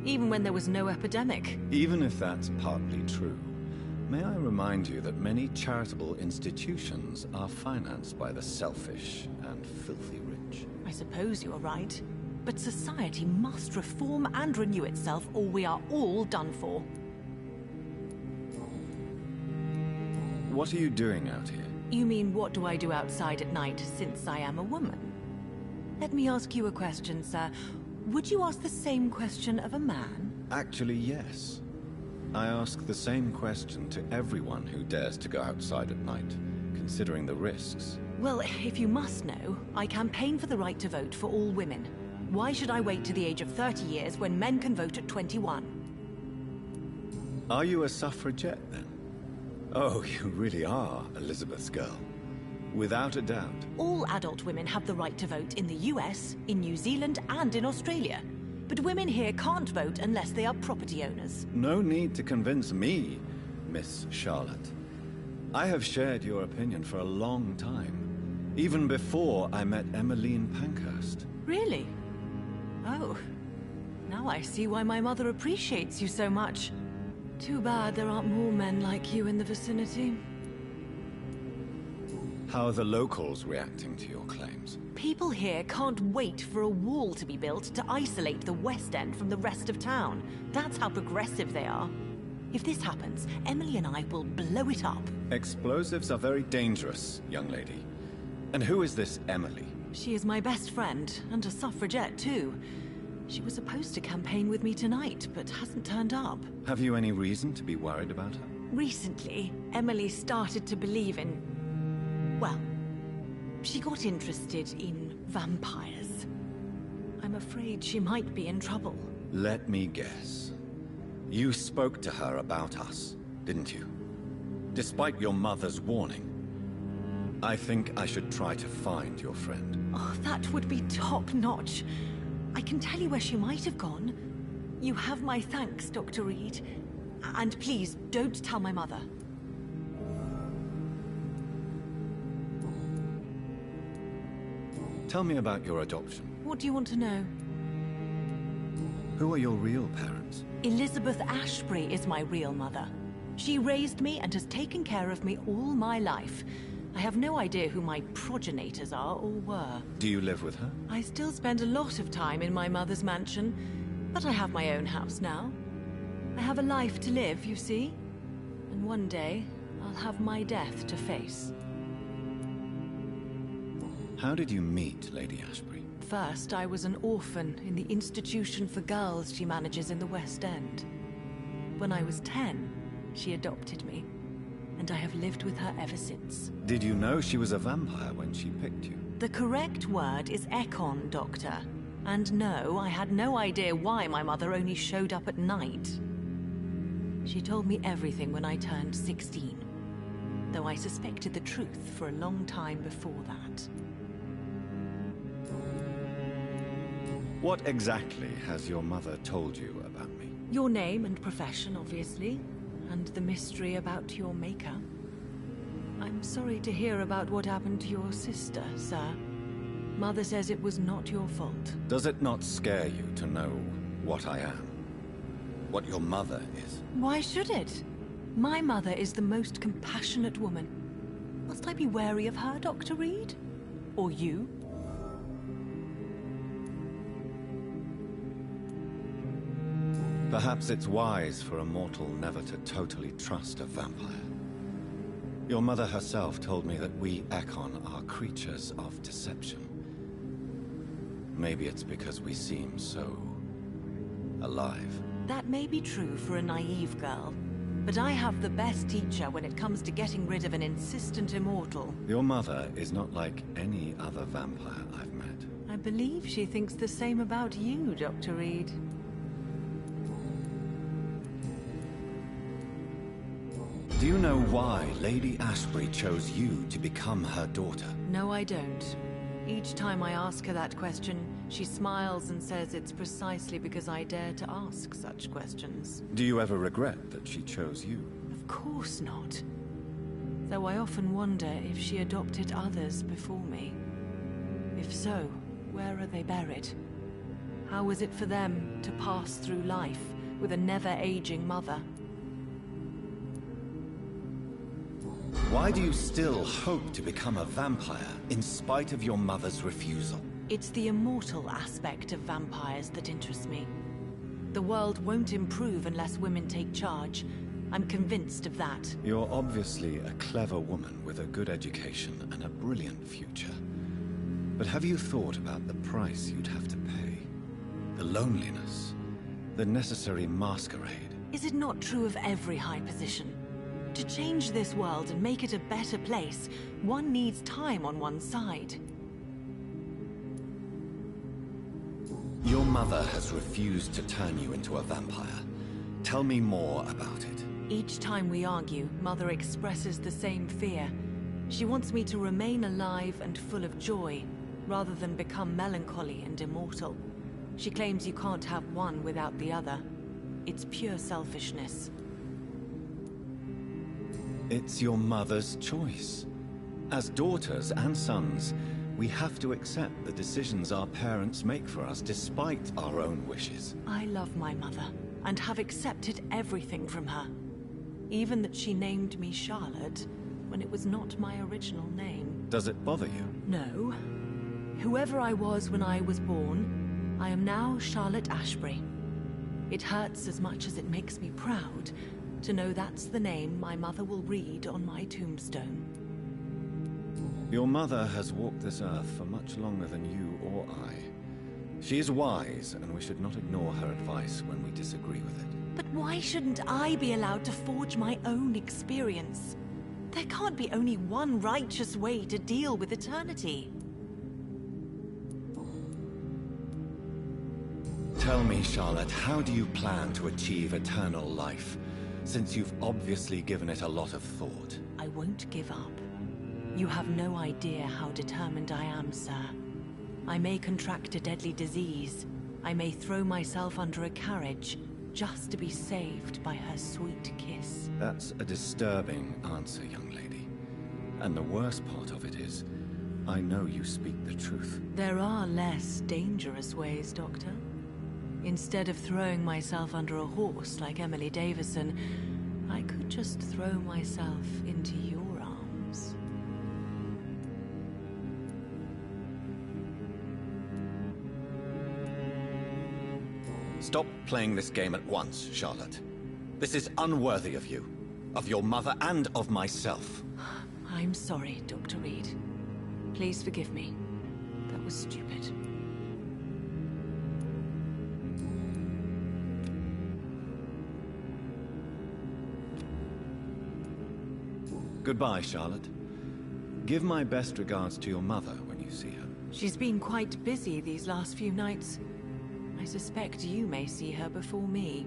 Even when there was no epidemic. Even if that's partly true, may I remind you that many charitable institutions are financed by the selfish and filthy rich. I suppose you're right. But society must reform and renew itself, or we are all done for. What are you doing out here? You mean, what do I do outside at night since I am a woman? Let me ask you a question, sir. Would you ask the same question of a man? Actually, yes. I ask the same question to everyone who dares to go outside at night, considering the risks. Well, if you must know, I campaign for the right to vote for all women. Why should I wait to the age of 30 years when men can vote at 21? Are you a suffragette, then? Oh, you really are Elizabeth's girl. Without a doubt. All adult women have the right to vote in the US, in New Zealand, and in Australia. But women here can't vote unless they are property owners. No need to convince me, Miss Charlotte. I have shared your opinion for a long time. Even before I met Emmeline Pankhurst. Really? Oh. Now I see why my mother appreciates you so much. Too bad there aren't more men like you in the vicinity. How are the locals reacting to your claims? People here can't wait for a wall to be built to isolate the West End from the rest of town. That's how progressive they are. If this happens, Emily and I will blow it up. Explosives are very dangerous, young lady. And who is this Emily? She is my best friend, and a suffragette too. She was supposed to campaign with me tonight, but hasn't turned up. Have you any reason to be worried about her? Recently, Emily started to believe in... well, she got interested in vampires. I'm afraid she might be in trouble. Let me guess. You spoke to her about us, didn't you? Despite your mother's warning. I think I should try to find your friend. Oh, that would be top-notch. I can tell you where she might have gone. You have my thanks, Dr. Reed. And please, don't tell my mother. Tell me about your adoption. What do you want to know? Who are your real parents? Elizabeth Ashbury is my real mother. She raised me and has taken care of me all my life. I have no idea who my progenitors are or were. Do you live with her? I still spend a lot of time in my mother's mansion, but I have my own house now. I have a life to live, you see. And one day, I'll have my death to face. How did you meet Lady Ashbury? First, I was an orphan in the institution for girls she manages in the West End. When I was 10, She adopted me, and I have lived with her ever since. Did you know she was a vampire when she picked you? The correct word is Ekon, Doctor. And no, I had no idea why my mother only showed up at night. She told me everything when I turned 16, though I suspected the truth for a long time before that. What exactly has your mother told you about me? Your name and profession, obviously, and the mystery about your maker. I'm sorry to hear about what happened to your sister, sir. Mother says it was not your fault. Does it not scare you to know what I am? What your mother is? Why should it? My mother is the most compassionate woman. Must I be wary of her, Dr. Reed? Or you? Perhaps it's wise for a mortal never to totally trust a vampire. Your mother herself told me that we Ekon are creatures of deception. Maybe it's because we seem so alive. That may be true for a naive girl, but I have the best teacher when it comes to getting rid of an insistent immortal. Your mother is not like any other vampire I've met. I believe she thinks the same about you, Dr. Reed. Do you know why Lady Ashbury chose you to become her daughter? No, I don't. Each time I ask her that question, she smiles and says it's precisely because I dare to ask such questions. Do you ever regret that she chose you? Of course not. Though I often wonder if she adopted others before me. If so, where are they buried? How was it for them to pass through life with a never-aging mother? Why do you still hope to become a vampire, in spite of your mother's refusal? It's the immortal aspect of vampires that interests me. The world won't improve unless women take charge. I'm convinced of that. You're obviously a clever woman with a good education and a brilliant future. But have you thought about the price you'd have to pay? The loneliness, the necessary masquerade. Is it not true of every high position? To change this world and make it a better place, one needs time on one's side. Your mother has refused to turn you into a vampire. Tell me more about it. Each time we argue, Mother expresses the same fear. She wants me to remain alive and full of joy, rather than become melancholy and immortal. She claims you can't have one without the other. It's pure selfishness. It's your mother's choice. As daughters and sons, we have to accept the decisions our parents make for us despite our own wishes. I love my mother, and have accepted everything from her. Even that she named me Charlotte, when it was not my original name. Does it bother you? No. Whoever I was when I was born, I am now Charlotte Ashbury. It hurts as much as it makes me proud to know that's the name my mother will read on my tombstone. Your mother has walked this earth for much longer than you or I. She is wise, and we should not ignore her advice when we disagree with it. But why shouldn't I be allowed to forge my own experience? There can't be only one righteous way to deal with eternity. Tell me, Charlotte, how do you plan to achieve eternal life? Since you've obviously given it a lot of thought. I won't give up. You have no idea how determined I am, sir. I may contract a deadly disease. I may throw myself under a carriage, just to be saved by her sweet kiss. That's a disturbing answer, young lady. And the worst part of it is, I know you speak the truth. There are less dangerous ways, Doctor. Instead of throwing myself under a horse like Emily Davison, I could just throw myself into your arms. Stop playing this game at once, Charlotte. This is unworthy of you, of your mother, and of myself. I'm sorry, Dr. Reed. Please forgive me. That was stupid. Goodbye, Charlotte. Give my best regards to your mother when you see her. She's been quite busy these last few nights. I suspect you may see her before me.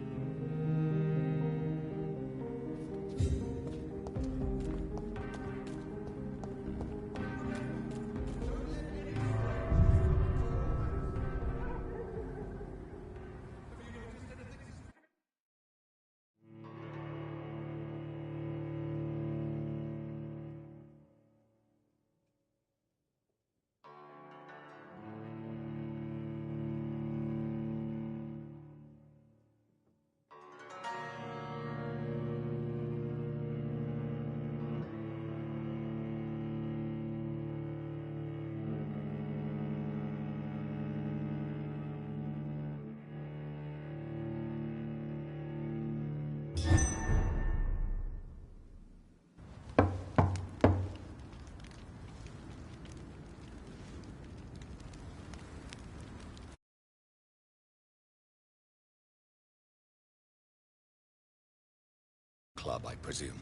Club, I presume.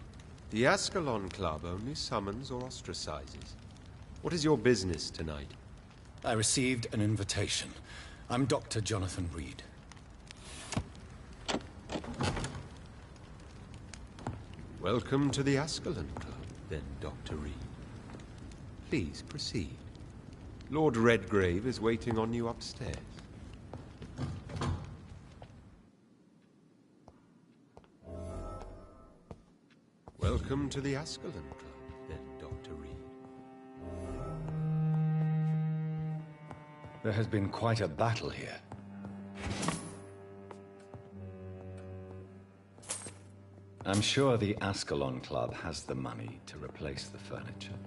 The Ascalon Club only summons or ostracizes. What is your business tonight? I received an invitation. I'm Dr. Jonathan Reed. Welcome to the Ascalon Club, then, Dr. Reed. Please proceed. Lord Redgrave is waiting on you upstairs. Welcome to the Ascalon Club, then, Dr. Reed. There has been quite a battle here. I'm sure the Ascalon Club has the money to replace the furniture.